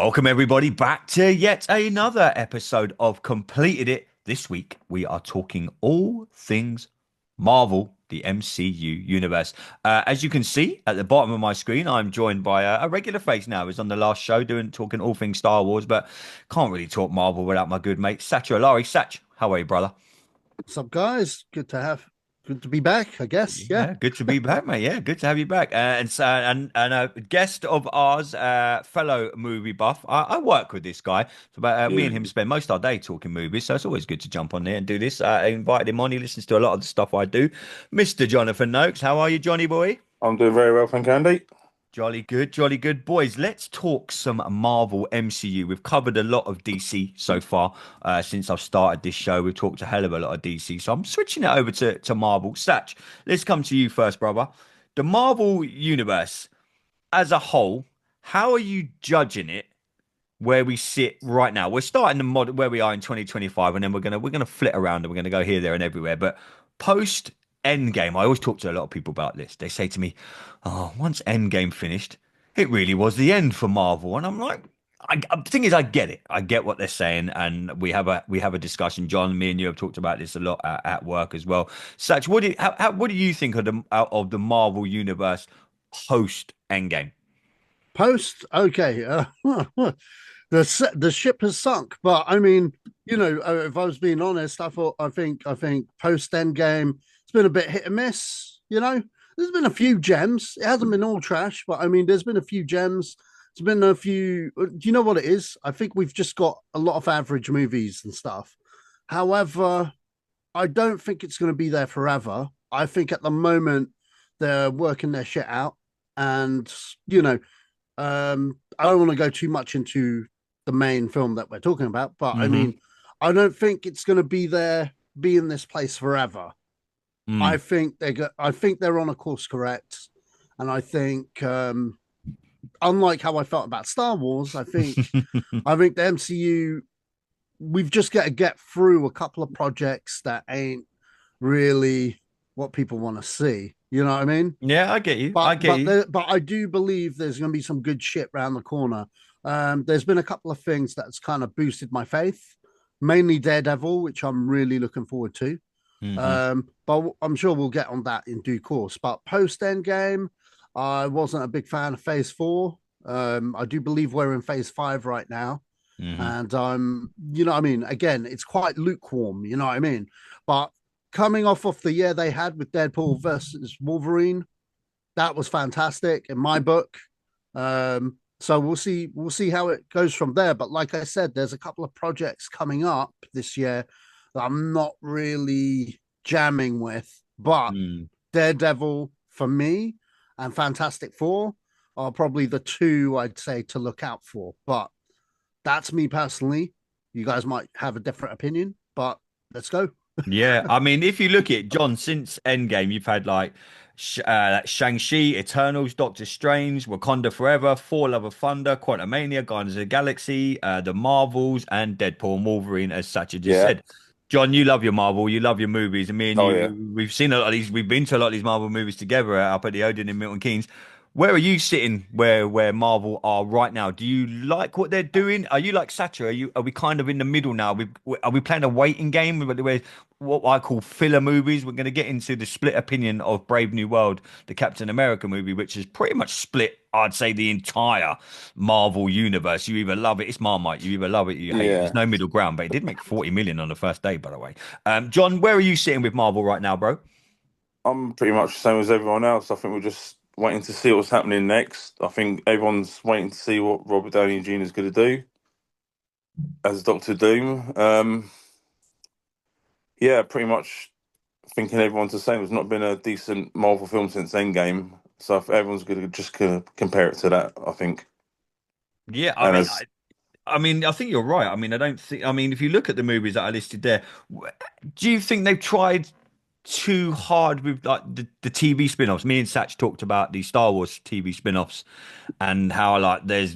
Welcome, everybody, back to yet another episode of Completed It. This week, we are talking all things Marvel, the MCU universe. As you can see at the bottom of my screen, I'm joined by a regular face now. Who's on the last show talking all things Star Wars, but can't really talk Marvel without my good mate, Satch Olari. Satch, how are you, brother? What's up, guys? Good to be back, I guess. Yeah. Yeah, good to be back, mate. Yeah, good to have you back. And a guest of ours, fellow movie buff. I work with this guy. So about me Yeah, and him spend most of our day talking movies. So it's always good to jump on there and do this. I invited him on. He listens to a lot of the stuff I do. Mr. Jonathan Noakes, how are you, Johnny boy? I'm doing very well, thank you, Andy. Jolly good, jolly good. Boys, let's talk some Marvel MCU. We've covered a lot of DC so far since I've started this show. We've talked a hell of a lot of DC. So I'm switching it over to Marvel. Satch, let's come to you first, brother. The Marvel Universe as a whole, how are you judging it where we sit right now? We're starting the mod where we are in 2025, and then we're gonna flit around and we're gonna go here, there, and everywhere. But post Endgame, I always talk to a lot of people about this. They say to me, "Oh, once Endgame finished, it really was the end for Marvel," and I'm like. The thing is, I get it. I get what they're saying, and we have a discussion. John, me and you have talked about this a lot at work as well. Such, what do you think of the Marvel universe post Endgame? Post, okay. The ship has sunk, but I mean, if I was being honest, I think post Endgame, it's been a bit hit and miss. There's been a few gems. It hasn't been all trash, but I mean, there's been a few gems. There's been a few. Do you know what it is? I think we've just got a lot of average movies and stuff. However, I don't think it's going to be there forever. I think at the moment they're working their shit out, and you know, I don't want to go too much into the main film that we're talking about, but I Hmm. mean, I don't think it's going to be in this place forever. Mm. I think they're on a course correct, and I think, unlike how I felt about Star Wars, I think the MCU, we've just got to get through a couple of projects that ain't really what people want to see. You know what I mean? Yeah, I get you. I But get but you. there, but I do believe there's going to be some good shit around the corner. There's been a couple of things that's kind of boosted my faith, mainly Daredevil, which I'm really looking forward to. Hmm. But I'm sure we'll get on that in due course. But post Endgame, I wasn't a big fan of Phase Four. I do believe we're in Phase Five right now, Hmm. and you know what I mean. Again, it's quite lukewarm. You know what I mean. But coming off of the year they had with Deadpool versus Wolverine, that was fantastic in my book. So we'll see how it goes from there. But like I said, there's a couple of projects coming up this year that I'm not really jamming with. But Mm. Daredevil for me and Fantastic Four are probably the two I'd say to look out for. But that's me personally. You guys might have a different opinion, but let's go. Yeah, I mean, if you look at John since Endgame, you've had like Shang-Chi, Eternals, Doctor Strange, Wakanda Forever, Thor: Love of Thunder, Quantumania, Guardians of the Galaxy, the Marvels, and Deadpool and Wolverine, as Sacha just Yeah. said. John, you love your Marvel, you love your movies, and me and Oh yeah. you, we've seen a lot of these, we've been to a lot of these Marvel movies together up at the Odeon in Milton Keynes. Where are you sitting where Marvel are right now? Do you like what they're doing? Are you like Sacha? Are we kind of in the middle now? Are we playing a waiting game where what I call filler movies? We're going to get into the split opinion of Brave New World, the Captain America movie, which is pretty much split, I'd say, the entire Marvel universe. You either love it, it's Marmite. You either love it, or you hate it. There's Yeah. no middle ground, but it did make 40 million on the first day, by the way. John, where are you sitting with Marvel right now, bro? I'm pretty much the same as everyone else. I think we're just waiting to see what's happening next. I think everyone's waiting to see what Robert Downey Jr. is going to do as Doctor Doom. Yeah, pretty much thinking everyone's the same. There's not been a decent Marvel film since Endgame, so if everyone's going to just compare it to that, I think. Yeah, I And mean, as I think you're right. I mean, I don't think. I mean, if you look at the movies that I listed there, do you think they've tried too hard with like the TV spin-offs? Me and Satch talked about the Star Wars TV spin-offs and how like there's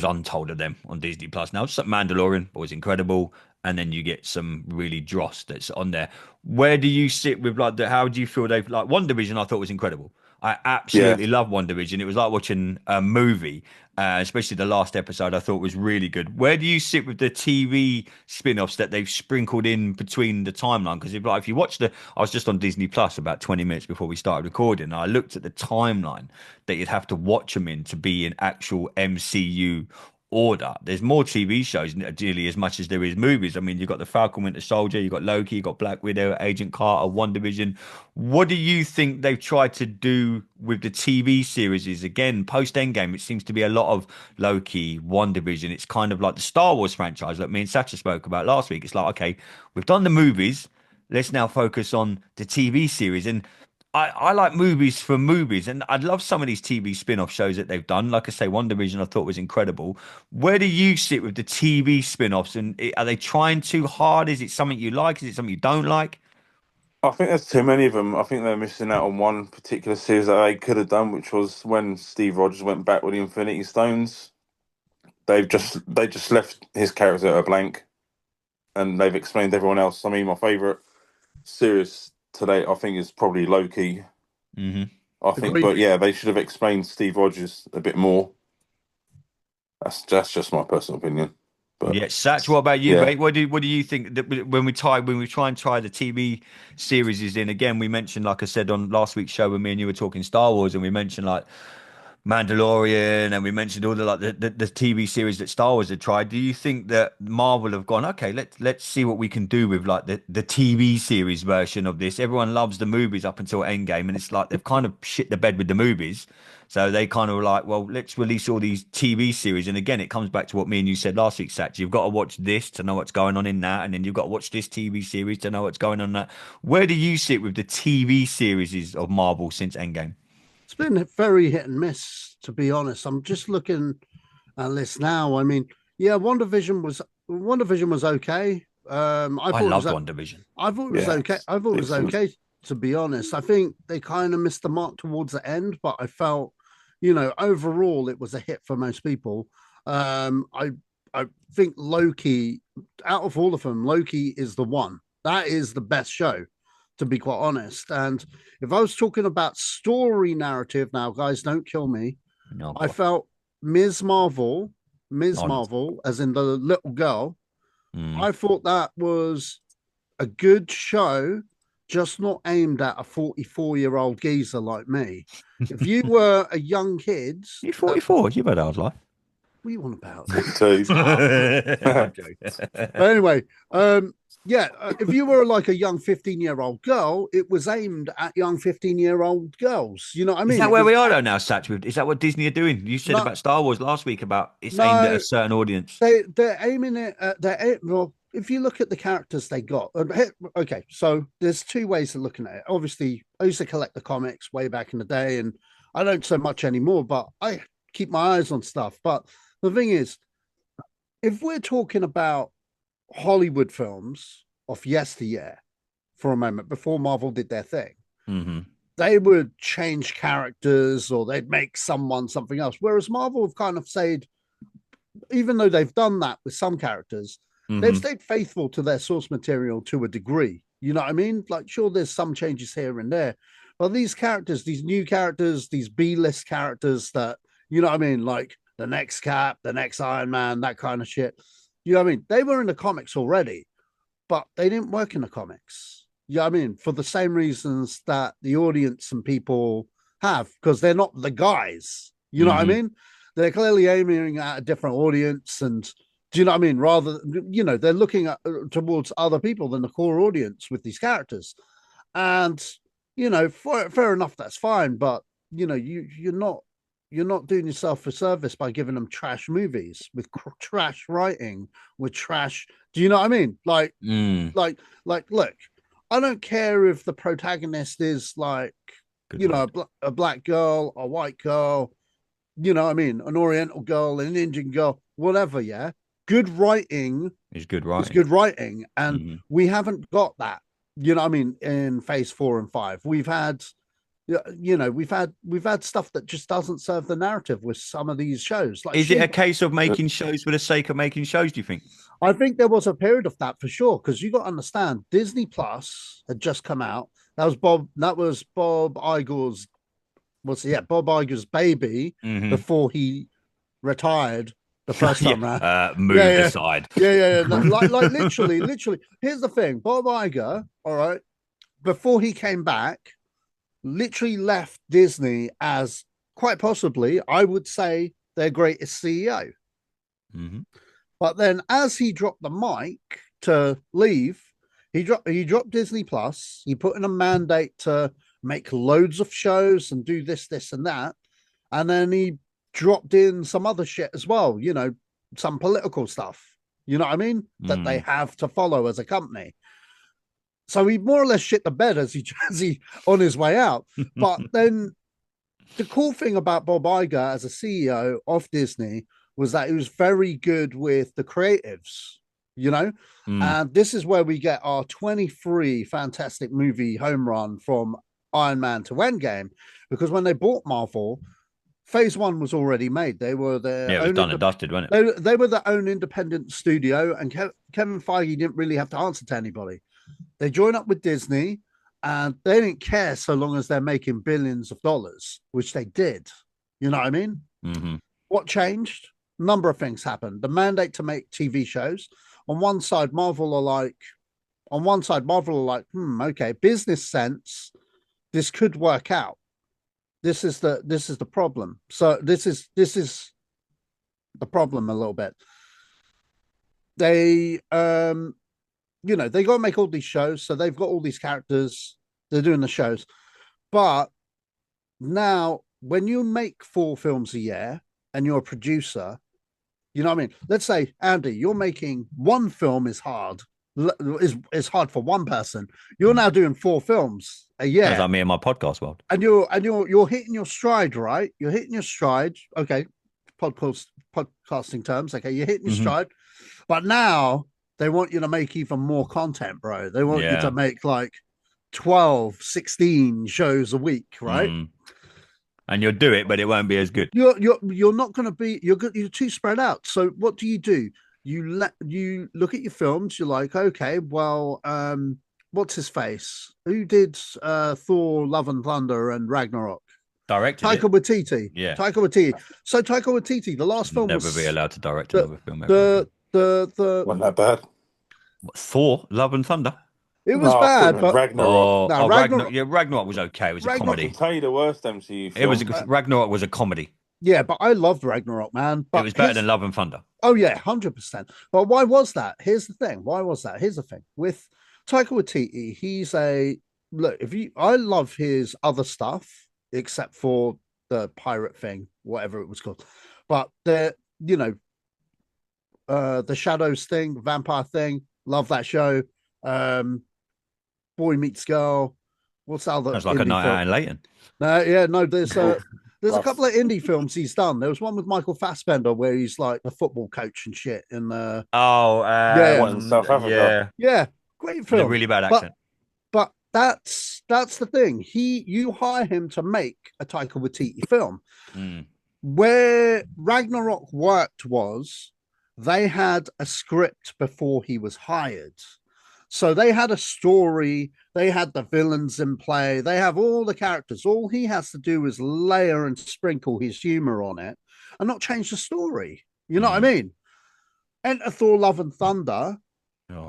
untold of them on Disney Plus now. So Mandalorian was incredible, and then you get some really dross that's on there. Where do you sit with like the? How do you feel they've like One Division? I thought was incredible. I absolutely love WandaVision. It was like watching a movie, especially the last episode. I thought was really good. Where do you sit with the TV spin-offs that they've sprinkled in between the timeline? Because if you watch I was just on Disney Plus about 20 minutes before we started recording, and I looked at the timeline that you'd have to watch them in to be in actual MCU order. There's more TV shows nearly as much as there is movies. I mean, you've got the Falcon Winter Soldier, you've got Loki, you've got Black Widow, Agent Carter, WandaVision. What do you think they've tried to do with the TV series? Again, post Endgame, it seems to be a lot of Loki, WandaVision. It's kind of like the Star Wars franchise that me and Sacha spoke about last week. It's like, okay, we've done the movies. Let's now focus on the TV series. And I like movies for movies, and I'd love some of these TV spin-off shows that they've done. Like I say, WandaVision I thought was incredible. Where do you sit with the TV spin-offs, and are they trying too hard? Is it something you like? Is it something you don't like? I think there's too many of them. I think they're missing out on one particular series that they could have done, which was when Steve Rogers went back with the Infinity Stones. They just left his character a blank, and they've explained everyone else. I mean, my favourite series today, I think, is probably Loki. Mm-hmm. I think, Agreed. but yeah, they should have explained Steve Rogers a bit more. That's just my personal opinion. But Yeah, Satch, what about you, yeah. mate? What do you think that when we try and try the TV series is in again? We mentioned, like I said on last week's show when me and you were talking Star Wars, and we mentioned like Mandalorian, and we mentioned all the the TV series that Star Wars had tried. Do you think that Marvel have gone, okay, let's see what we can do with like the TV series version of this? Everyone loves the movies up until Endgame, and it's like they've kind of shit the bed with the movies. So they kind of were like, well, let's release all these TV series. And again, it comes back to what me and you said last week, Satch. You've got to watch this to know what's going on in that, and then you've got to watch this TV series to know what's going on in that. Where do you sit with the TV series of Marvel since Endgame? It's been very hit and miss, to be honest. I'm just looking at this now. I mean, yeah, WandaVision was okay. I I thought it loved was WandaVision. I thought it was Yeah, okay. I thought it was excellent. okay, to be honest. I think they kind of missed the mark towards the end, but I felt, overall it was a hit for most people. I think Loki, out of all of them, Loki is the one. That is the best show, to be quite honest. And if I was talking about story narrative now, guys, don't kill me. No, I God. felt Ms. Oh, no. Marvel, as in the little girl, Mm. I thought that was a good show, just not aimed at a 44-year-old geezer like me. If you were a young kid, You're 44. You've had a hard life. what do you want about? 42. I'm joking. But anyway, yeah, if you were like a young 15-year-old girl, it was aimed at young 15-year-old girls. You know what I mean? Is that It where was- we are though now, Satch? Is that what Disney are doing? You said No. about Star Wars last week about it's aimed at No. a certain audience. They're aiming it at well, if you look at the characters they got, okay, so there's two ways of looking at it. Obviously, I used to collect the comics way back in the day, and I don't so much anymore, but I keep my eyes on stuff. But the thing is, if we're talking about Hollywood films of yesteryear for a moment before Marvel did their thing, Hmm. they would change characters or they'd make someone something else. Whereas Marvel have kind of said, even though they've done that with some characters, they've stayed faithful to their source material to a degree. You know what I mean? Like, sure, there's some changes here and there, but these characters, these new characters, these B-list characters that, you know what I mean? Like the next Cap, the next Iron Man, that kind of shit. You know what I mean? They were in the comics already, but they didn't work in the comics. You know what I mean? For the same reasons that the audience and people have, because they're not the guys. You know what I mean? They're clearly aiming at a different audience, and do you know what I mean? Rather, they're looking at towards other people than the core audience with these characters. And fair enough, that's fine. But you're not doing yourself a service by giving them trash movies with trash writing, with trash. Do you know what I mean? Like, look, I don't care if the protagonist is like, a black girl, a white girl, you know what I mean, an Oriental girl, an Indian girl, whatever. Yeah, good writing It's good is writing. good writing, and Mhm. we haven't got that. You know what I mean? In phase 4 and 5, we've had, we've had stuff that just doesn't serve the narrative with some of these shows. Like, Is it a She-Hulk. case of making shows for the sake of making shows, do you think? I think there was a period of that for sure, because you got to understand, Disney Plus had just come out. That was Bob Iger's Bob Iger's baby Mhm. before he retired the first time round. Moved aside. Yeah. No, like literally. Here's the thing: Bob Iger, all right, before he came back, literally left Disney as quite possibly, I would say, their greatest CEO. Mm-hmm. But then, as he dropped the mic to leave, he dropped Disney Plus. He put in a mandate to make loads of shows and do this, and that, and then he dropped in some other shit as well. You know, some political stuff. You know what I mean? That they have to follow as a company. So he more or less shit the bed as he on his way out. But then the cool thing about Bob Iger as a CEO of Disney was that he was very good with the creatives, you know? And this is where we get our 23 fantastic movie home run from Iron Man to Endgame, because when they bought Marvel, Phase 1 was already made. They were their it was done and dusted, wasn't it? They were their own independent studio, and Kevin Feige didn't really have to answer to anybody. They joined up with Disney, and they didn't care so long as they're making billions of dollars, which they did. You know what I mean? Mm-hmm. What changed? A number of things happened. The mandate to make TV shows. On one side, Marvel are like, okay, business sense, this could work out. This is the problem. So this is the problem a little bit. They you know, they got to make all these shows, so they've got all these characters, they're doing the shows. But now when you make 4 films a year and you're a producer, you know what I mean? Let's say, Andy, you're making 1 film is hard. Is hard for one person. You're now doing 4 films a year. That's like me and my podcast world. And you're hitting your stride, right? You're hitting your stride. Okay. Podcasting terms. Okay, you're hitting your stride. But now they want you to make even more content, bro. They want you to make like 12, 16 shows a week, right? And you'll do it, but it won't be as good. You're not going to be. You're too spread out. So what do? You look at your films. You're like, okay, well, what's his face? Who did Thor: Love and Thunder and Ragnarok? Directed Taika Waititi. Yeah, Taika Waititi. So Taika Waititi, the last film never be allowed to direct another film. Wasn't that bad? Thor: Love and Thunder. It was bad, but Ragnarok. Ragnarok was okay. It was a comedy. I can tell you the worst MCU film. It was Ragnarok was a comedy. Yeah, but I loved Ragnarok, man. But it was better than Love and Thunder. Oh yeah, 100%. But why was that? Here's the thing. Why was that? Here's the thing. With Taika Waititi, I love his other stuff, except for the pirate thing, whatever it was called. But the Shadows thing, vampire thing, love that show. Boy Meets Girl. What's the other? That's like a night out in Leighton. There's a couple of indie films he's done. There was one with Michael Fassbender where he's like the football coach and shit. In in South Africa. Yeah, great film. With a really bad accent. But that's the thing. You hire him to make a Taika Waititi film. Where Ragnarok worked was they had a script before he was hired. So they had a story, they had the villains in play, they have all the characters. All he has to do is layer and sprinkle his humor on it and not change the story. You know what I mean? Enter Thor: Love and Thunder.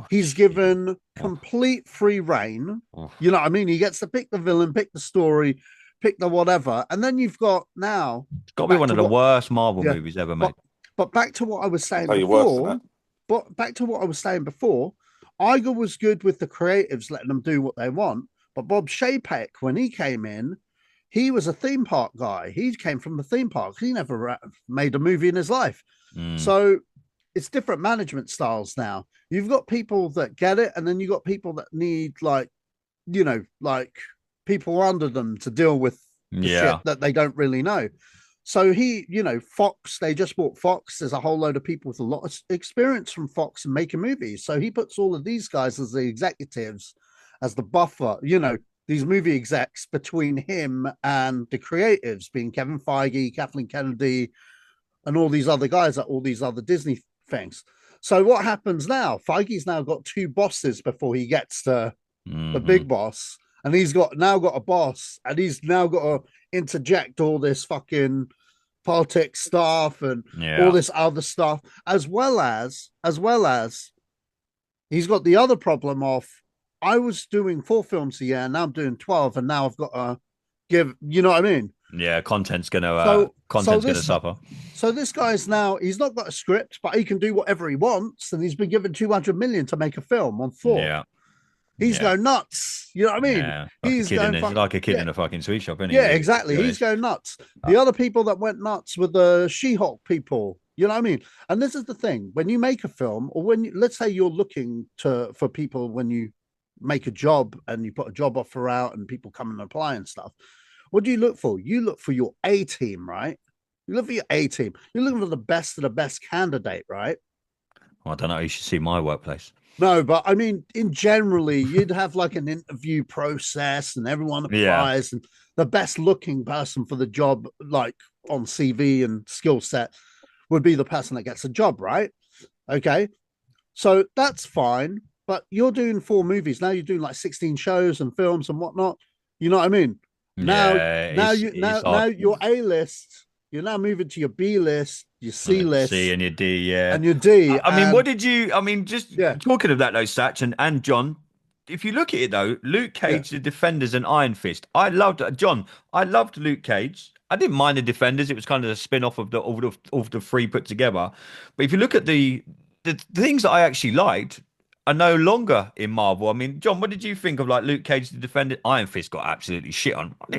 He's given complete free reign. You know what I mean? He gets to pick the villain, pick the story, pick the whatever. And then you've got now. It's got to be one of the worst Marvel movies ever made. But back to what I was saying before. Iger was good with the creatives, letting them do what they want. But Bob Chapek, when he came in, he was a theme park guy. He came from the theme park. He never made a movie in his life. So it's different management styles now. You've got people that get it, and then you've got people that need like people under them to deal with the shit that they don't really know. So Fox, they just bought Fox. There's a whole load of people with a lot of experience from Fox and making movies. So he puts all of these guys as the executives, as the buffer, these movie execs between him and the creatives, being Kevin Feige, Kathleen Kennedy, and all these other guys at all these other Disney things. So what happens now? Feige's now got 2 bosses before he gets to the big boss. and he's now got a boss, and he's now got to interject all this fucking politics stuff and all Yeah. this other stuff, as well as he's got the other problem of I was doing 4 films a year, and now I'm doing 12, and now I've got to give, you know what I mean? Yeah, content's gonna this suffer. so this guy's now, he's not got a script, but he can do whatever he wants, and he's been given 200 million to make a film on Thor. Yeah. He's going nuts. You know what I mean? Yeah. He's going like a kid yeah. in a fucking sweet shop, isn't he? Yeah, exactly. He's going nuts. The other people that went nuts were the She-Hulk people. You know what I mean? And this is the thing: when you make a film, or when let's say you're looking for people, when you make a job and you put a job offer out and people come and apply and stuff, what do you look for? You look for your A team, right? You look for your A team. You're looking for the best of the best candidate, right? Well, I don't know. You should see my workplace. No, but I mean, in generally, you'd have like an interview process, and everyone applies, and the best looking person for the job, like on CV and skill set, would be the person that gets the job, right? Okay, so that's fine. But you're doing 4 movies now. You're doing like 16 shows and films and whatnot. You know what I mean? Now you're A list. You're now moving to your B list, your C list, C and your D, yeah, and your D. I mean, what did you? I mean, just Yeah. talking of that though, Satch and John. If you look at it though, Luke Cage, the Defenders, and Iron Fist. I loved John. I loved Luke Cage. I didn't mind the Defenders. It was kind of a spin off of the 3 put together. But if you look at the things that I actually liked are no longer in Marvel. I mean, John, what did you think of like Luke Cage, the Defender? Iron Fist got absolutely shit on. I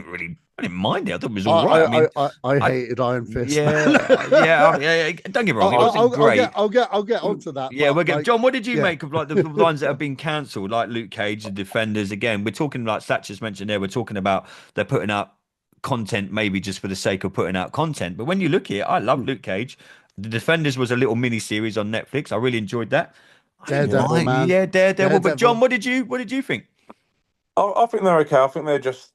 didn't mind it. I thought it was all right. I hated Iron Fist. Yeah, yeah. Don't get me wrong. It wasn't great. I'll get onto that. Yeah, we'll get John. What did you make of like the ones that have been cancelled, like Luke Cage, the Defenders? Again, we're talking like Thatcher's mentioned there. We're talking about they're putting out content maybe just for the sake of putting out content. But when you look at it, I love Luke Cage. The Defenders was a little mini series on Netflix. I really enjoyed that. Daredevil, man. Yeah, Daredevil. But John, what did you think? I think they're okay. I think they're just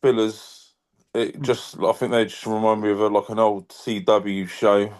fillers. I think they just remind me of like an old CW show.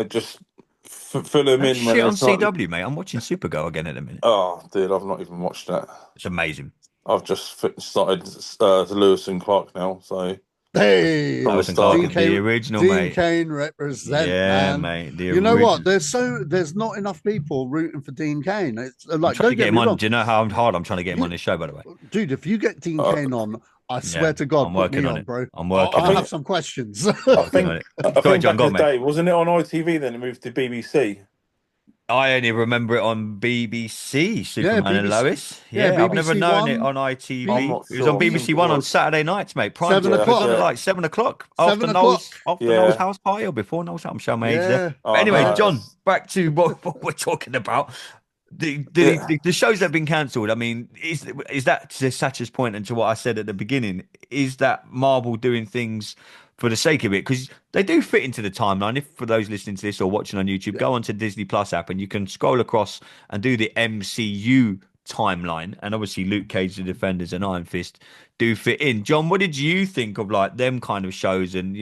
Just fill them in. Shit on CW, mate. I'm watching Supergirl again at the minute. Oh, dude, I've not even watched that. It's amazing. I've just started Lewis and Clark now, so. Hey, Lewis and Clark is the original, Dean mate. Cain represent, yeah, man. Mate. You know what? There's not enough people rooting for Dean Cain. It's like, don't get him on. Do you know how hard I'm trying to get him on this show? By the way, dude, if you get Dean Cain on, I swear to God, I'm working on it, bro. I'm working. I have some questions. I think back in the day, wasn't it on ITV? Then it moved to BBC. I only remember it on BBC, Superman BBC, and Lois. BBC I've never known One. it on ITV. It was sure. on BBC One on Saturday nights, mate. Prime 7 time. o'clock. It was on at like 7 o'clock after 7 Noel's o'clock. Noel's house party or before Noel's house. I'm showing my age there. But anyway, John, back to what we're talking about. The shows that have been cancelled. I mean, is that to Satcher's point and to what I said at the beginning? Is that Marvel doing things for the sake of it? Because they do fit into the timeline. If for those listening to this or watching on YouTube, go onto Disney Plus app and you can scroll across and do the MCU timeline. And obviously, Luke Cage, the Defenders, and Iron Fist do fit in. John, what did you think of like them kind of shows and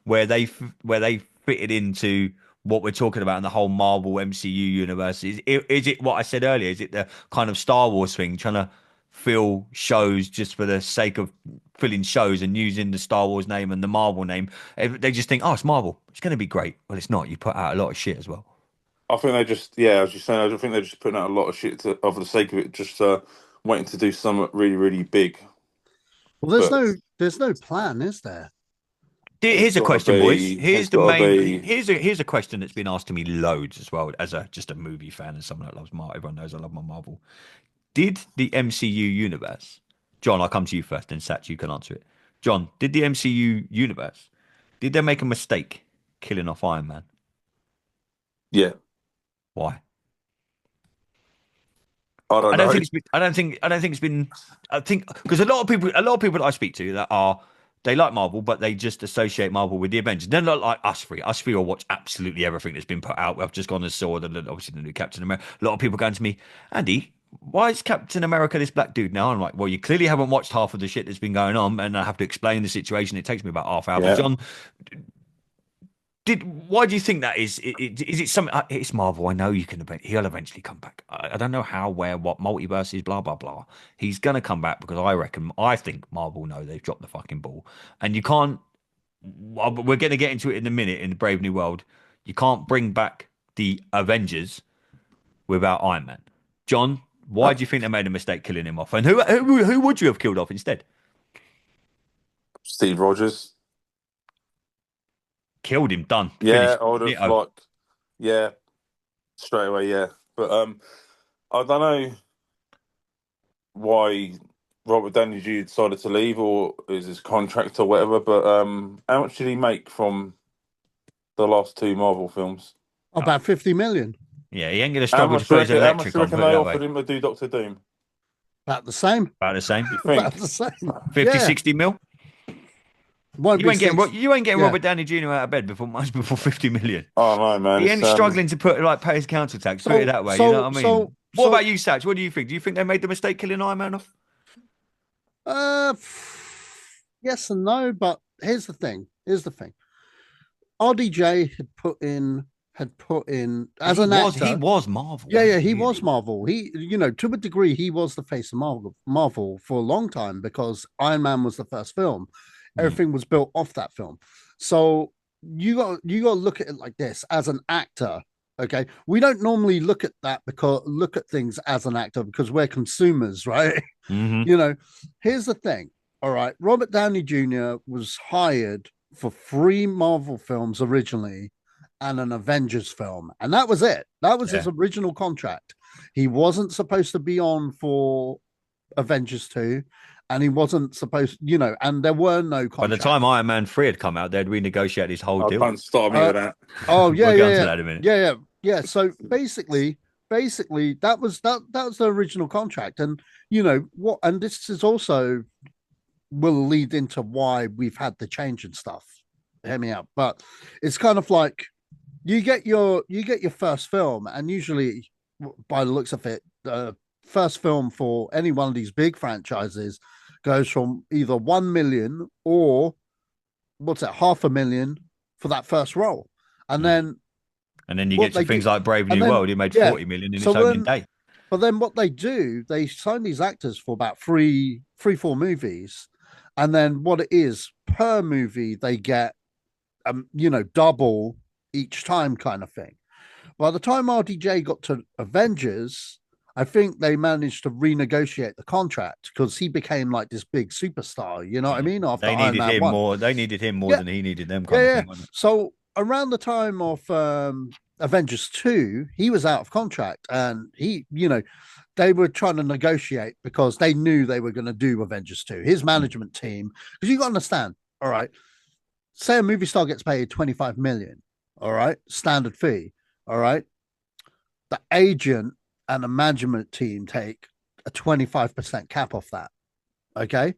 where they fitted into what we're talking about in the whole Marvel MCU universe? Is it what I said earlier? Is it the kind of Star Wars thing, trying to fill shows just for the sake of filling shows and using the Star Wars name and the Marvel name? They just think, oh, it's Marvel, it's going to be great. Well, it's not. You put out a lot of shit as well. I think they just, as you're saying, I think they're just putting out a lot of shit for the sake of it, just waiting to do something really, really big. Well, there's no plan, is there? Here's a question, boys. Here's a question that's been asked to me loads as well, as just a movie fan and someone that loves Marvel. Everyone knows I love my Marvel. Did the MCU universe, John, I'll come to you first, then Satch, you can answer it. John, did the MCU universe, did they make a mistake killing off Iron Man? Yeah. Why? I don't know. I don't think it's been. I think because a lot of people that I speak to that they like Marvel, but they just associate Marvel with the Avengers. They're not like us three. Us three will watch absolutely everything that's been put out. I've just gone and saw obviously the new Captain America. A lot of people going to me, Andy, why is Captain America this black dude now? I'm like, well, you clearly haven't watched half of the shit that's been going on, and I have to explain the situation. It takes me about half hour. Yeah. But John, Why do you think that is? Is it something? It's Marvel. I know you can. He'll eventually come back. I don't know how, where, what multiverses, blah blah blah. He's gonna come back because I think Marvel know they've dropped the fucking ball, and you can't. We're gonna get into it in a minute in the Brave New World. You can't bring back the Avengers without Iron Man. John, why do you think they made a mistake killing him off? And who would you have killed off instead? Steve Rogers. Killed him, done. Yeah, Finished. I would have yeah, straight away, yeah. But I don't know why Robert Downey Jr. decided to leave, or is his contract or whatever. But how much did he make from the last two Marvel films? About 50 million. Yeah, he ain't going to struggle to put his electric on. How much do you reckon they offered him to do Doctor Doom? About the same. About the same. About the same. 50, 60 mil? You ain't getting Robert Downey Jr. out of bed much before 50 million. Oh no, man! He ain't struggling to pay his council tax. Put it that way. You know what I mean? What about you, Satch? What do you think? Do you think they made the mistake killing Iron Man off? Yes and no, but here's the thing. RDJ had put in as an actor. He was Marvel. Yeah, he was Marvel. He, to a degree, he was the face of Marvel for a long time because Iron Man was the first film. Everything was built off that film. So you got to look at it like this as an actor. Okay, we don't normally look at things as an actor because we're consumers, right? Mm-hmm. Here's the thing. All right, Robert Downey Jr. was hired for 3 Marvel films originally and an Avengers film, and that was it. That was his original contract. He wasn't supposed to be on for Avengers 2. And he wasn't supposed, and there were no contracts. By the time Iron Man 3 had come out, they'd renegotiated his whole deal. Don't start me with that. Oh, yeah, we'll get to that in a minute. Yeah. So basically, that was the original contract. And, and this is also will lead into why we've had the change and stuff. Hear me out. But it's kind of like you get your first film, and usually, by the looks of it, first film for any one of these big franchises goes from either 1 million or $500,000 for that first role, and then you get to things like Brave New World. He made 40 million in its opening day. But then what they do, they sign these actors for about 4 movies, and then what it is per movie they get, double each time kind of thing. By the time RDJ got to Avengers, I think they managed to renegotiate the contract because he became like this big superstar. You know what I mean? After they needed him more. They needed him more than he needed them. Kind of thing, wasn't it? So around the time of Avengers 2, he was out of contract, and they were trying to negotiate because they knew they were going to do Avengers 2. His management team, because you got to understand. All right, say a movie star gets paid 25 million. All right, standard fee. All right, the agent and the management team take a 25% cap off that. Okay.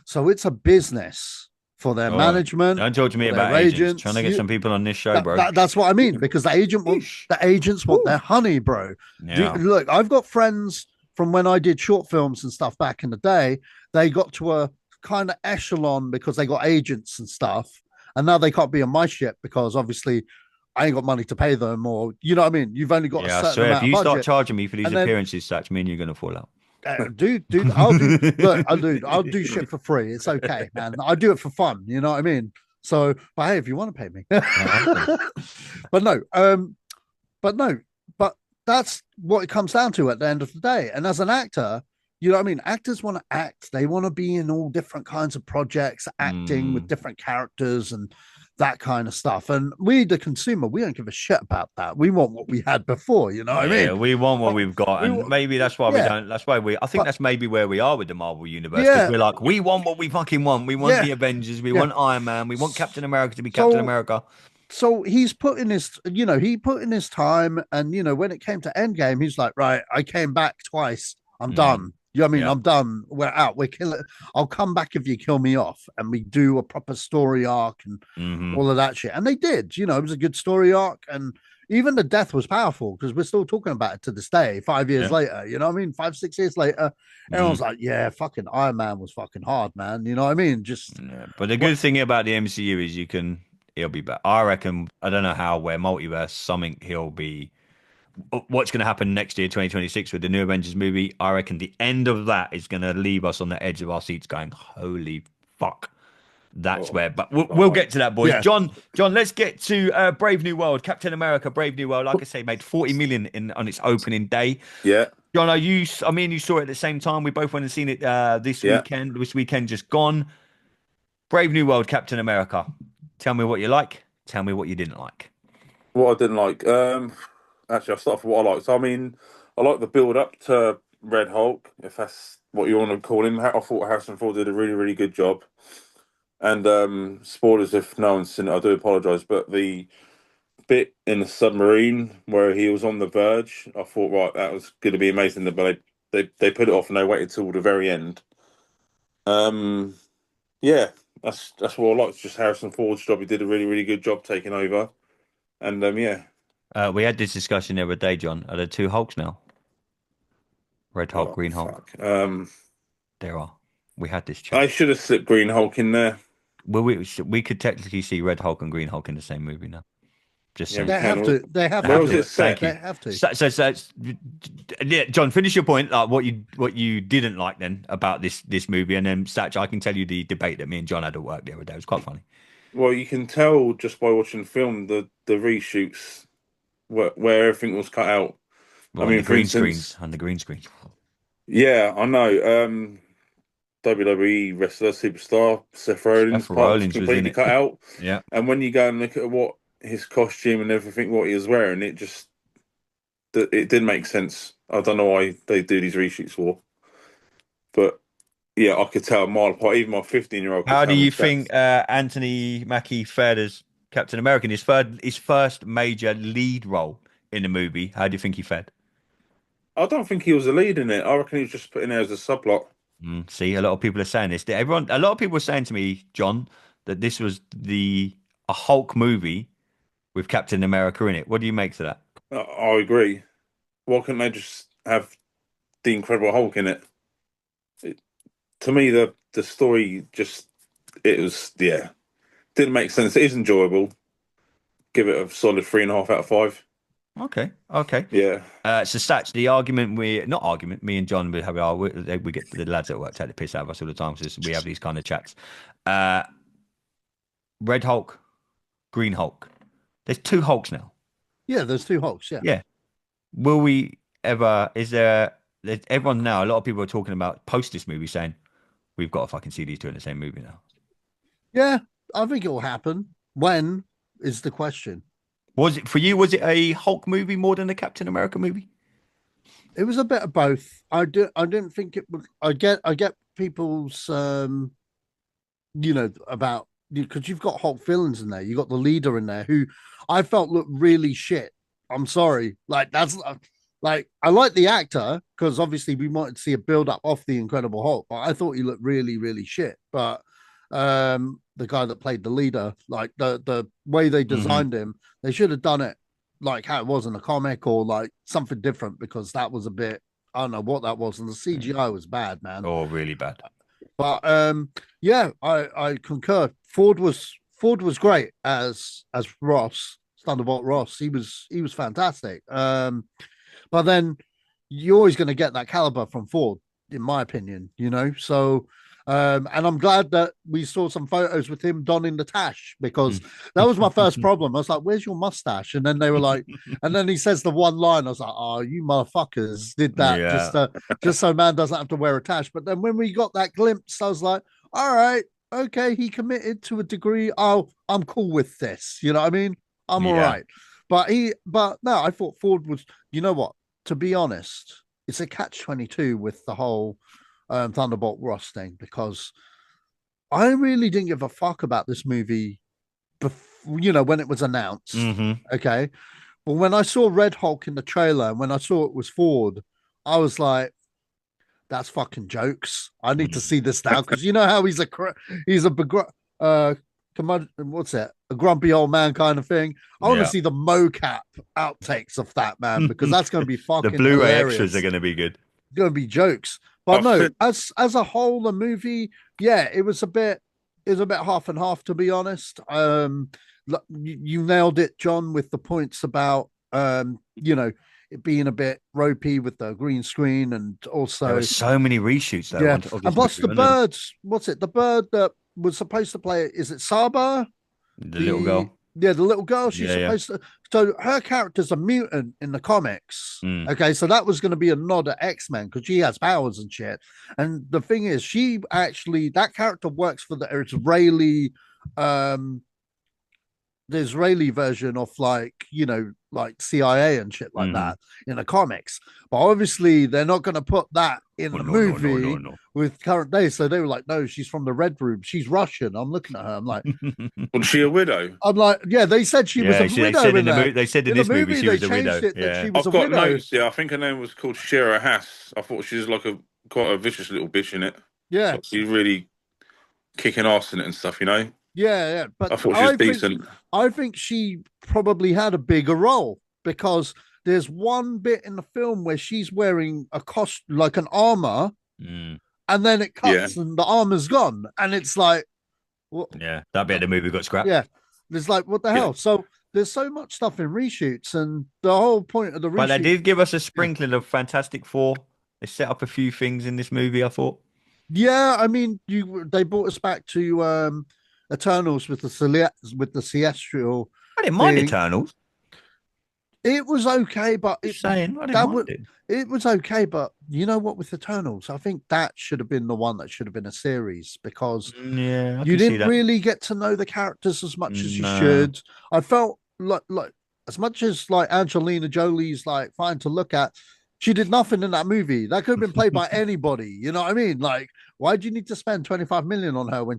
So it's a business for their management. Don't talk to me about agents. Trying to get some people on this show, bro. That's what I mean, because the agents want their honey, bro. Yeah. Look, I've got friends from when I did short films and stuff back in the day. They got to a kind of echelon because they got agents and stuff. And now they can't be on my shit because obviously I ain't got money to pay them, or you know what I mean. You've only got a certain amount of budget. If you start charging me for these appearances, such mean you're gonna fall out. Dude, I'll do shit for free. It's okay, man. I do it for fun. You know what I mean? So, but hey, if you want to pay me, but that's what it comes down to at the end of the day. And as an actor, you know what I mean? Actors want to act. They want to be in all different kinds of projects, acting with different characters and that kind of stuff. And we, the consumer, we don't give a shit about that. We want what we had before, you know what I mean? Yeah, we want what we've got. And maybe that's why we don't. That's why I think that's maybe where we are with the Marvel Universe. Because we're like, we want what we fucking want. We want the Avengers. We want Iron Man. We want Captain America to be Captain America. So he's put in his, he put in his time. And, when it came to Endgame, he's like, right, I came back twice. I'm done. You know what I mean? Yeah. I'm done. We're out. We're killing. I'll come back if you kill me off. And we do a proper story arc and all of that shit. And they did. It was a good story arc. And even the death was powerful because we're still talking about it to this day, 5 years later. You know what I mean? 5-6 years later, everyone's like, yeah, fucking Iron Man was fucking hard, man. You know what I mean? Just. Yeah. But the good thing about the MCU is you can. He'll be back. I reckon. I don't know how. Where multiverse, something he'll be. What's going to happen next year, 2026, with the new Avengers movie? I reckon the end of that is going to leave us on the edge of our seats, going, "Holy fuck!" That's Oh, where. But we'll get to that, boys. Yeah. John, let's get to Brave New World, Captain America, Brave New World. Like I say, made 40 million on its opening day. yeah, John, are you? I mean, you saw it at the same time. We both went and seen it this yeah. weekend. This weekend just gone. Brave New World, Captain America. Tell me what you like. Tell me what you didn't like. What I didn't like. Actually, I'll start off with what I liked. I mean, I like the build up to Red Hulk, if that's what you want to call him. I thought Harrison Ford did a really, really good job. And spoilers if no one's seen it, I do apologise. But the bit in the submarine where he was on the verge, I thought, right, that was going to be amazing. But they put it off and they waited till the very end. Um, yeah, that's what I liked. Just Harrison Ford's job. He did a really, really good job taking over. And yeah. We had this discussion the other day, John. Are there two Hulks now? Red Hulk, Oh, Green Hulk. fuck. There are. We had this I chat. should have slipped Green Hulk in there. Well, we could technically see Red Hulk and Green Hulk in the same movie now. Just Yeah, saying. we They have can. to. They have Where to. was it set? Thank you. They have to. Yeah, John, finish your point. Like what you didn't like then about this movie, and then Satch, I can tell you the debate that me and John had at work the other day. It was quite funny. Well, you can tell just by watching the film the reshoots where everything was cut out. Well, I on mean, the for green instance, screens, on the green screen. yeah, I know. WWE wrestler superstar Seth Rollins' Seth part was Rollins was in completely it. cut out, Yeah. and when you go and look at what his costume and everything, what he was wearing, it didn't make sense. I don't know why they do these reshoots for, but yeah, I could tell a mile apart. Even my 15-year-old could How do tell me you think Anthony Mackie fared as Captain America? His first major lead role in the movie. How do you think he fared? I don't think he was the lead in it. I reckon he was just put in there as a subplot. See, a lot of people are saying this. A lot of people were saying to me, John, that this was a Hulk movie with Captain America in it. What do you make to that? I agree. Why couldn't they just have the Incredible Hulk in it? To me, the story just it was didn't make sense. It is enjoyable. Give it a solid 3.5 out of 5. Okay. Yeah, So Satch, the argument not argument, me and John we have we get the lads at work take the piss out of us all the time because we have these kind of chats. Red Hulk, Green Hulk. There's two Hulks now. Yeah, there's two Hulks. Yeah. Yeah. Will we ever? There's everyone now? A lot of people are talking about post this movie saying we've got to fucking see these two in the same movie now. Yeah, I think it will happen. When is the question? Was it for you? Was it a Hulk movie more than a Captain America movie? It was a bit of both. I didn't think it was. I get people's about because you've got Hulk villains in there. You got the leader in there who I felt looked really shit. I'm sorry, like that's like I like the actor because obviously we wanted to see a build up off the Incredible Hulk, but I thought he looked really really shit. But the guy that played the leader, like the way they designed him, they should have done it like how it was in a comic or like something different because that was a bit I don't know what that was and the CGI was bad, man. Oh, really bad. But yeah, I concur. Ford was great as Ross, Thunderbolt Ross. He was fantastic. But then you're always going to get that caliber from Ford, in my opinion. So. And I'm glad that we saw some photos with him donning the tash because that was my first problem. I was like, "Where's your mustache?" And then they were like, and then he says the one line. I was like, "Oh, you motherfuckers did that just so man doesn't have to wear a tash." But then when we got that glimpse, I was like, "All right, okay, he committed to a degree. Oh, I'm cool with this. You know what I mean? I'm all right." But no, I thought Ford was. You know what? To be honest, it's a catch-22 with the whole. Thunderbolt Ross thing because I really didn't give a fuck about this movie before, when it was announced. Okay. But when I saw Red Hulk in the trailer and when I saw it was Ford, I was like, that's fucking jokes. I need to see this now because you know how he's a what's it? A grumpy old man kind of thing. I want to see the mocap outtakes of that, man, because that's going to be fucking the Blu-ray hilarious. extras are going to be good. It's going to be jokes. But no, as a whole, a movie, yeah, it was a bit. is a bit half and half, to be honest. You nailed it, John, with the points about it being a bit ropey with the green screen, and also There were so many reshoots though. yeah, of this and plus movie, the wasn't there? birds. What's it? The bird that was supposed to play it. Is it Saba? The little girl. Yeah, the little girl. She's Yeah, yeah. supposed to. So her character's a mutant in the comics. Mm. Okay, so that was going to be a nod at X-Men because she has powers and shit. And the thing is, she actually that character works for um, the Israeli version of like CIA and shit like that in the comics. But obviously, they're not going to put that in the movie with current day. So they were like, no, she's from the Red Room. She's Russian. I'm looking at her. I'm like, Was she a widow? I'm like, yeah. They said she was a widow in there. They said in the this movie she was a widow. It that she was I've a got widow. notes. Yeah, I think her name was called Shira Hass. I thought she was like quite a vicious little bitch in it. Yeah, Like, she's really kicking ass in it and stuff. yeah. But I thought she was decent. I think she probably had a bigger role because there's one bit in the film where she's wearing a costume, like an armor, and then it cuts and the armor's gone, and it's like, what? Yeah, that bit of the movie got scrapped. Yeah, there's like, what the hell? So there's so much stuff in reshoots, and the whole point of the reshoot. But they did give us a sprinkling of Fantastic Four. They set up a few things in this movie, I thought. Yeah, I mean, they brought us back to Eternals with the Celestial. I didn't mind thing. Eternals. It was okay, but I didn't mind it. It was okay, but you know what? With Eternals, I think that should have been the one that should have been a series because you didn't really get to know the characters as much as you should. I felt like as much as like Angelina Jolie's like fine to look at, she did nothing in that movie. That could have been played by anybody. You know what I mean? Like, why do you need to spend 25 million on her when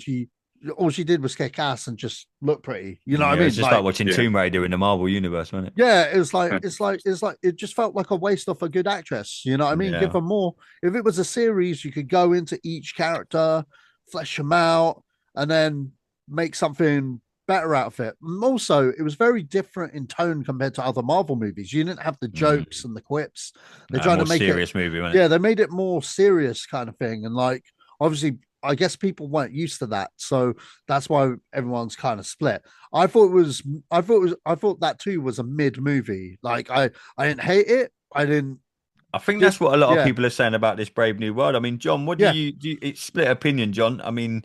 all she did was kick ass and just look pretty? You know what I mean? It's just like watching Tomb Raider in the Marvel universe, wasn't it? Yeah, it's like it just felt like a waste of a good actress. You know what I mean? Give her more. If it was a series, you could go into each character, flesh them out, and then make something better out of it. And also, it was very different in tone compared to other Marvel movies. You didn't have the jokes and the quips. They're trying to make serious movie, wasn't it? Yeah, they made it more serious kind of thing. And like, obviously, I guess people weren't used to that, so that's why everyone's kind of split. I thought that too was a mid movie. Like, I didn't hate it. I think that's what a lot of people are saying about this Brave New World. I mean, John, what do you it's split opinion, John. I mean,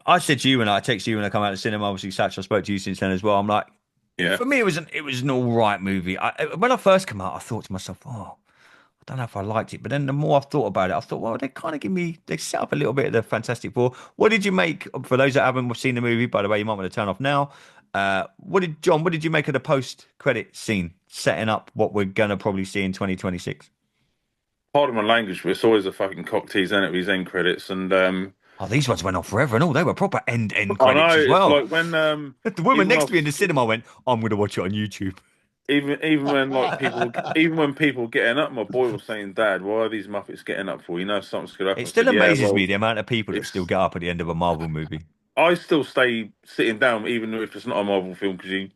I said to you and I texted you when I come out of the cinema. Obviously, Satch, I spoke to you since then as well. I'm like, for me, it was an all right movie. When I first came out, I thought to myself, I don't know if I liked it. But then the more I thought about it, I thought, well, they kind of they set up a little bit of the Fantastic Four. What did you make, for those that haven't seen the movie, by the way, you might want to turn off now. What did you make of the post-credit scene setting up what we're going to probably see in 2026? Pardon my language, but it's always a fucking cock tease, isn't it, with these end credits? And these ones went on forever and all. They were proper end credits as well. Like when the woman next to me in the cinema went, I'm going to watch it on YouTube. Even when like people getting up, my boy was saying, "Dad, why are these Muppets getting up for? You know something's gonna happen." It still amazes me the amount of people that still get up at the end of a Marvel movie. I still stay sitting down, even if it's not a Marvel film, because you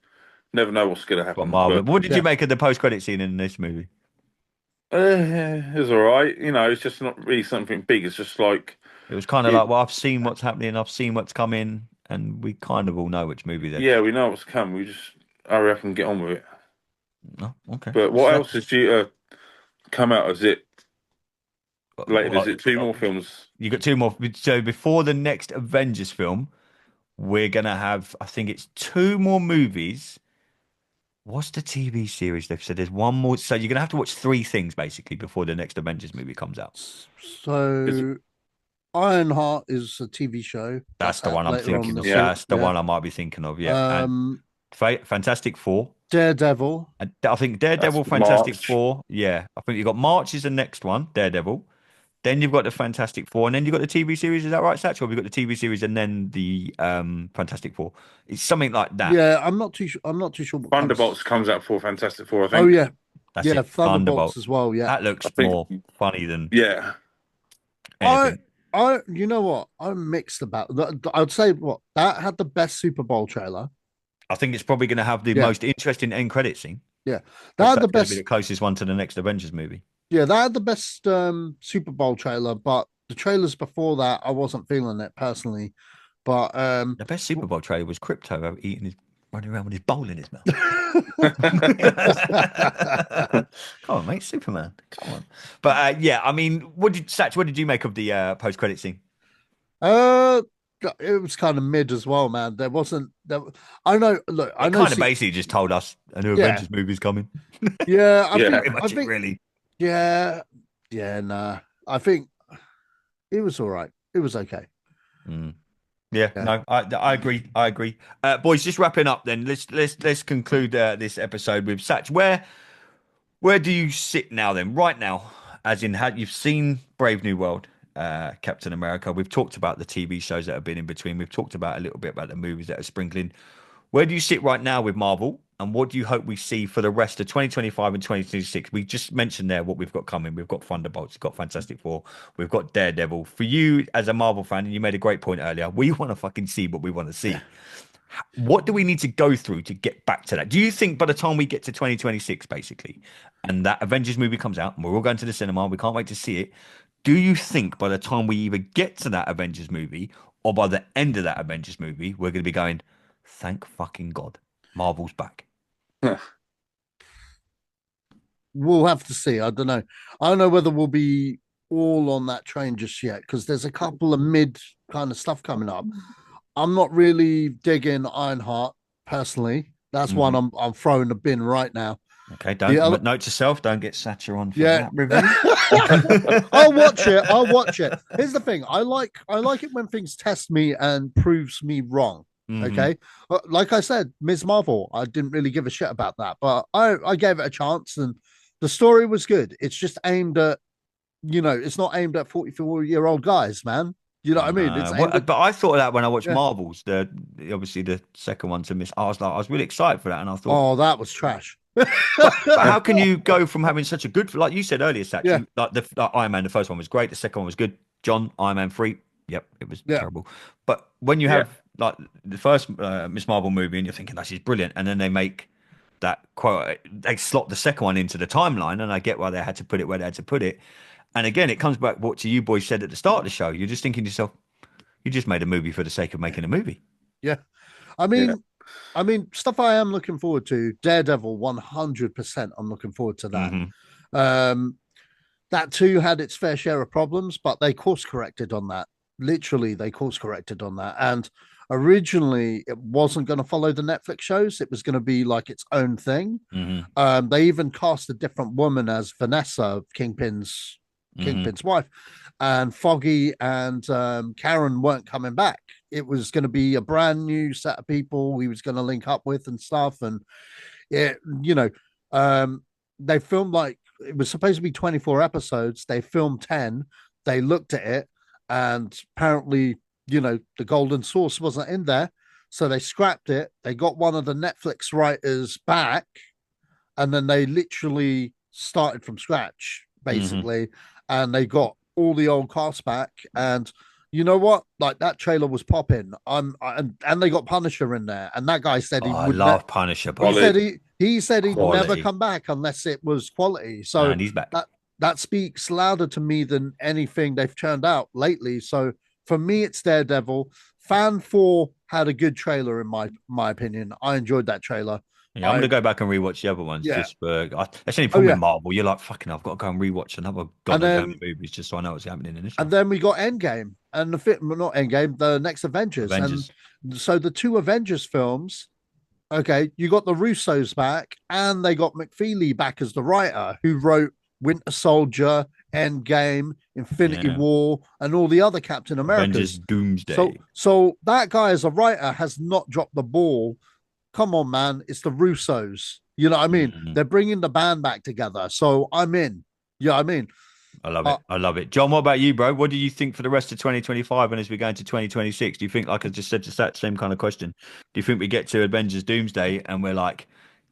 never know what's gonna happen. What did you make of the post-credit scene in this movie? It was all right. It's just not really something big. It's just like it was kind of like, well, I've seen what's happening, I've seen what's coming, and we kind of all know which movie they're. Yeah, we know what's coming. We just hurry up and get on with it. Oh, okay. But what else is due to come out? Is it later? Is it 2 more films? You got 2 more. So before the next Avengers film, we're gonna have, I think it's 2 more movies. What's the TV series they've said? There's 1 more. So you're gonna have to watch 3 things basically before the next Avengers movie comes out. So Ironheart is a TV show. That's the one I'm thinking of. That's the one I might be thinking of. Yeah. And Fantastic Four. Daredevil. I think Daredevil, Fantastic Four. Yeah. I think you've got March is the next one, Daredevil. Then you've got the Fantastic Four, and then you've got the TV series. Is that right, Satch? Or have you got the TV series and then the Fantastic Four? It's something like that. Yeah, I'm not too sure. Thunderbolts comes out for Fantastic Four, I think. Oh yeah, that's it. Thunderbolts as well. Yeah, that looks more funny than anything. You know what? I'm mixed about that. I'd say that had the best Super Bowl trailer. I think it's probably going to have the most interesting end credit scene. Yeah, that had the best. Be the closest one to the next Avengers movie. Yeah, that had the best Super Bowl trailer, but the trailers before that, I wasn't feeling it personally. But The best Super Bowl trailer was Crypto running around with his bowl in his mouth. Come on, mate, Superman. Come on. But yeah, I mean, what did you make of the post-credit scene? uh, it was kind of mid as well, man. There wasn't. I know. Look, I It know. kind of basically just told us a new Yeah. Avengers movie's coming. Yeah, I Yeah. think. Pretty much I it, think. really. Yeah, yeah. Nah, I think it was all right. It was okay. Mm. Yeah, Yeah. no, I agree. I agree. Boys, just wrapping up then. Let's conclude this episode with Satch. Where do you sit now then? Right now, as in how you've seen Brave New World, Captain America. We've talked about the TV shows that have been in between. We've talked about a little bit about the movies that are sprinkling. Where do you sit right now with Marvel? And what do you hope we see for the rest of 2025 and 2026? We just mentioned there what we've got coming. We've got Thunderbolts, we've got Fantastic Four, we've got Daredevil. For you as a Marvel fan, and you made a great point earlier, we want to fucking see what we want to see. What do we need to go through to get back to that? Do you think by the time we get to 2026, basically, and that Avengers movie comes out, and we're all going to the cinema, we can't wait to see it. Do you think by the time we either get to that Avengers movie or by the end of that Avengers movie, we're going to be going, thank fucking God, Marvel's back? We'll have to see. I don't know. I don't know whether we'll be all on that train just yet because there's a couple of mid kind of stuff coming up. I'm not really digging Ironheart personally. That's one I'm throwing the bin right now. Okay, The other- note to self, don't get Satcher on for Yeah. that review. I'll watch it. I'll watch it. Here's the thing. I like it when things test me and proves me wrong. Mhm. Okay. Like I said, Ms. Marvel, I didn't really give a shit about that, but I gave it a chance and the story was good. It's just aimed at, it's not aimed at 44-year-old guys, man. You know what I mean? It's aimed at, But I thought of that when I watched Yeah. Marvels, obviously the second one to miss. I was really excited for that, and I thought, oh, that was trash. but how can you go from having such a good, like you said earlier, Satch, Yeah. like Iron Man, the first one was great, the second one was good. John, Iron Man 3, yep, it was Yeah. terrible. But when you have like the first Miss Marvel movie, and you're thinking this is brilliant, and then they make that quote, they slot the second one into the timeline, and I get why they had to put it where they had to put it. And again, it comes back what to you boys said at the start of the show. You're just thinking to yourself, you just made a movie for the sake of making a movie. I mean, stuff I am looking forward to. Daredevil, 100%. I'm looking forward to that. Mhm. That too had its fair share of problems, but they course corrected on that. Literally, they course corrected on that. And originally, it wasn't going to follow the Netflix shows. It was going to be like its own thing. Mhm. They even cast a different woman as Vanessa, Kingpin's wife, and Foggy and Karen weren't coming back. It was going to be a brand new set of people he was going to link up with and stuff. And it, they filmed like it was supposed to be 24 episodes. They filmed 10. They looked at it, and apparently, the golden source wasn't in there. So they scrapped it. They got one of the Netflix writers back, and then they literally started from scratch, basically. And they got all the old cast back. And you know what? Like that trailer was popping. And they got Punisher in there. And that guy said he I would love Punisher. he said he said he'd Quality. never come back unless it was quality. So And he's back. that speaks louder to me than anything they've turned out lately. So for me, it's Daredevil. Fan 4 had a good trailer in my opinion. I enjoyed that trailer. Yeah, I'm gonna go back and rewatch the other ones. Yeah. Just for that's the only problem yeah. with Marvel. You're like, fucking, I've got to go and rewatch another And goddamn then- many movies just so I know what's happening in this. And then we got Endgame and the film, not Endgame, the next Avengers. Avengers. And so the two Avengers films, okay, you got the Russos back and they got McFeely back as the writer who wrote Winter Soldier, Endgame, Infinity Yeah. War, and all the other Captain Americas. Avengers Doomsday. So that guy as a writer has not dropped the ball. Come on, man. It's the Russos. You know what I mean? Mhm. They're bringing the band back together. So I'm in. You know what I mean? I love it. I love it. John, what about you, bro? What do you think for the rest of 2025 and as we go into 2026? Do you think, like I just said, just that same kind of question? Do you think we get to Avengers Doomsday and we're like,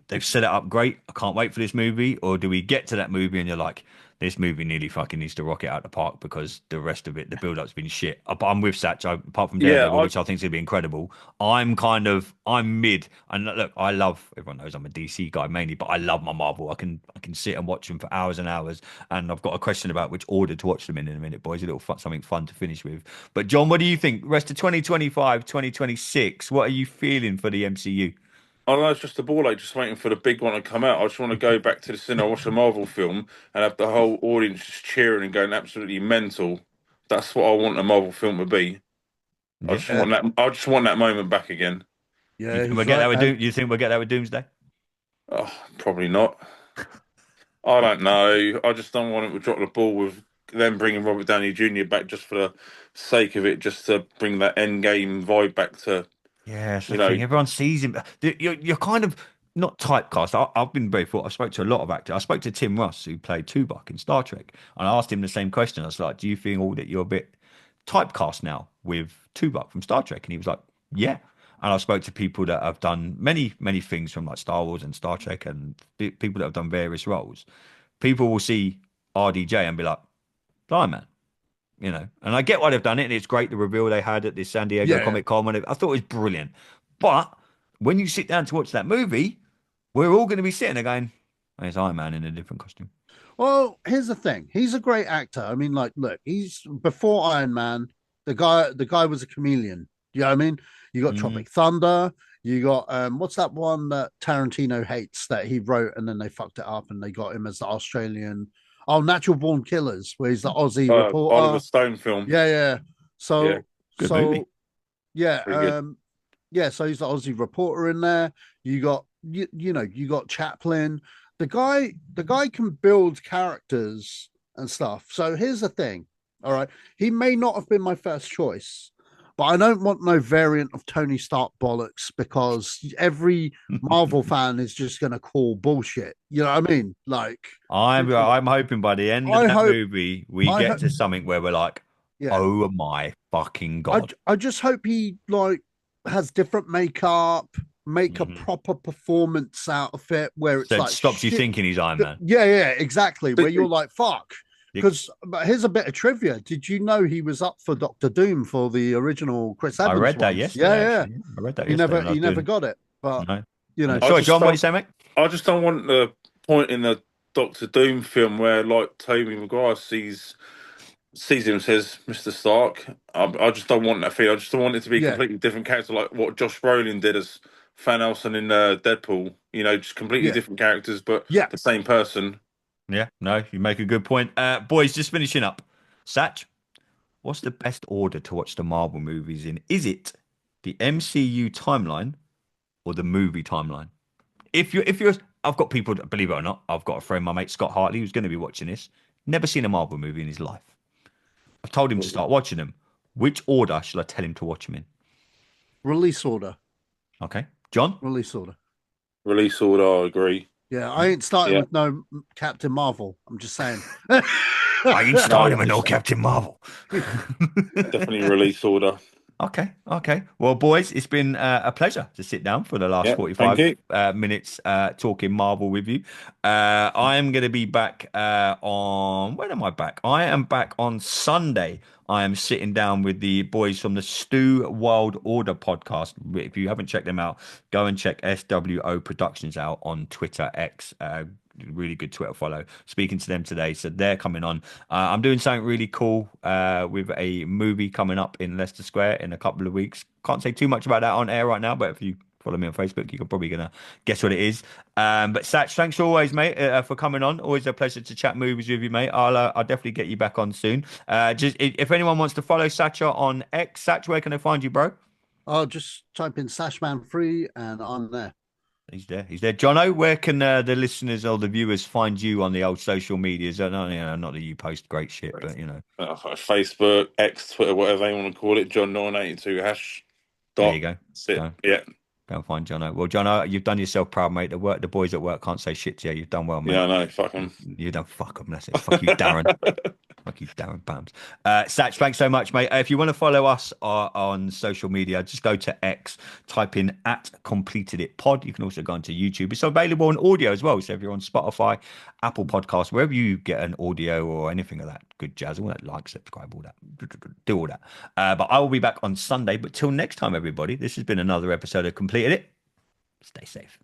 they've set it up great. I can't wait for this movie. Or do we get to that movie and you're like, this movie nearly fucking needs to rock it out the park because the rest of it, the build up's been shit. I'm with Satch. Apart from Yeah, Daredevil, which I think is going to be incredible, I'm mid. And look, I love, everyone knows I'm a DC guy mainly, but I love my Marvel. I can sit and watch them for hours and hours. And I've got a question about which order to watch them in a minute, boys. A little something fun to finish with. But John, what do you think? Rest of 2025, 2026, what are you feeling for the MCU? I know it's just a ball ache, just waiting for the big one to come out. I just want to go back to the cinema, watch a Marvel film, and have the whole audience just cheering and going absolutely mental. That's what I want a Marvel film to be. I just Yeah. want that. I just want that moment back again. Yeah, You think he's we'll get that right. with You think we'll get that with Doomsday? Oh, probably not. I don't know. I just don't want it to drop the ball with them bringing Robert Downey Jr. back just for the sake of it, just to bring that end game vibe back to, Yeah, that's the you know. thing. Everyone sees him. You're kind of not typecast. I've been very fortunate. I spoke to a lot of actors. I spoke to Tim Russ, who played Tuvok in Star Trek, and I asked him the same question. I was like, "Do you feel that you're a bit typecast now with Tuvok from Star Trek?" And he was like, "Yeah." And I spoke to people that have done many things from like Star Wars and Star Trek, and people that have done various roles. People will see RDJ and be like, "Blind man." And I get why they've done it, and it's great the reveal they had at the San Diego Yeah. Comic Con. I thought it was brilliant. But when you sit down to watch that movie, we're all going to be sitting there going, "There's Iron Man in a different costume." Well, here's the thing. He's a great actor. I mean, like, look, he's before Iron Man, the guy was a chameleon. You know what I mean? You got Mm. Tropic Thunder, you got what's that one that Tarantino hates that he wrote and then they fucked it up and they got him as the Australian Natural Born Killers, where he's the Aussie Oliver reporter. Stone film. Yeah, yeah. Yeah, So Good movie. so yeah, pretty good. yeah, so he's the Aussie reporter in there. You got Chaplin. The guy can build characters and stuff. So here's the thing. All right. He may not have been my first choice, but I don't want no variant of Tony Stark bollocks because every Marvel fan is just gonna call bullshit. You know what I mean? Like I'm hoping by the end of I that hope movie we I get hope to something where we're like, yeah. "Oh my fucking god!" I just hope he like has different makeup, make a Mhm. proper performance out of it where it's So it like stops you shit. thinking he's Iron Man. Yeah, yeah, exactly. Where But you're like, fuck. Yeah. Because but here's a bit of trivia. Did you know he was up for Doctor Doom for the original Chris I Evans read that ones? yesterday. Yeah, yeah. Actually. I read that He yesterday. never when I he was never doing... got it. But No. you know, I Sorry, just John. What did don't. you say, mate? I just don't want the point in the Doctor Doom film where, like, Tobey Maguire sees him and says, "Mr. Stark." I just don't want that feel. I just don't want it to be a yeah, completely different character, like what Josh Brolin did as Thanos and in Deadpool. Just completely yeah, different characters, but yeah. the same person. Yeah, no, you make a good point. Boys, just finishing up. Satch, what's the best order to watch the Marvel movies in? Is it the MCU timeline or the movie timeline? If you're, I've got people, believe it or not, I've got a friend, my mate Scott Hartley, who's going to be watching this. Never seen a Marvel movie in his life. I've told him to start watching them. Which order should I tell him to watch them in? Release order. Okay, John. Release order. Release order, I agree. Yeah, I ain't starting Yeah. with no Captain Marvel. I'm just saying. I ain't starting with no Captain Marvel. Definitely release order. Okay. Well, boys, it's been a pleasure to sit down for the last Yeah, 45 thank minutes talking Marvel with you. I am going to be back when am I back? I am back on Sunday. I am sitting down with the boys from the Stu Wild Order podcast. If you haven't checked them out, go and check SWO Productions out on Twitter X. Really good Twitter follow. Speaking to them today, so they're coming on. I'm doing something really cool with a movie coming up in Leicester Square in a couple of weeks. Can't say too much about that on air right now, but if you follow me on Facebook, you're probably gonna guess what it is. But Satch, thanks always, mate, for coming on. Always a pleasure to chat movies with you, mate. I'll definitely get you back on soon. Just if anyone wants to follow Satcher on X, Satch, where can I find you, bro? I'll just type in Sashman free and I'm there. He's there. He's there. Jono, where can the listeners or the viewers find you on the old social medias? Not that you post great shit, but Facebook, X, Twitter, whatever they want to call it. John982 hash. There you go. That's it. Go. Yeah. Go and find Jono. Well, Jono, you've done yourself proud, mate. The boys at work can't say shit to you. You've done well, mate. Yeah, I know. Fuck them. You don't fuck them. That's it. Fuck you, Darren. Like you Darren Bams. Satch, thanks so much, mate. If you want to follow us on social media, just go to X, type in @CompletedItPod. You can also go onto YouTube. It's available on audio as well. So if you're on Spotify, Apple Podcasts, wherever you get an audio or anything of that good jazz, all that, like, subscribe, all that, do all that. But I will be back on Sunday. But till next time, everybody, this has been another episode of Completed It. Stay safe.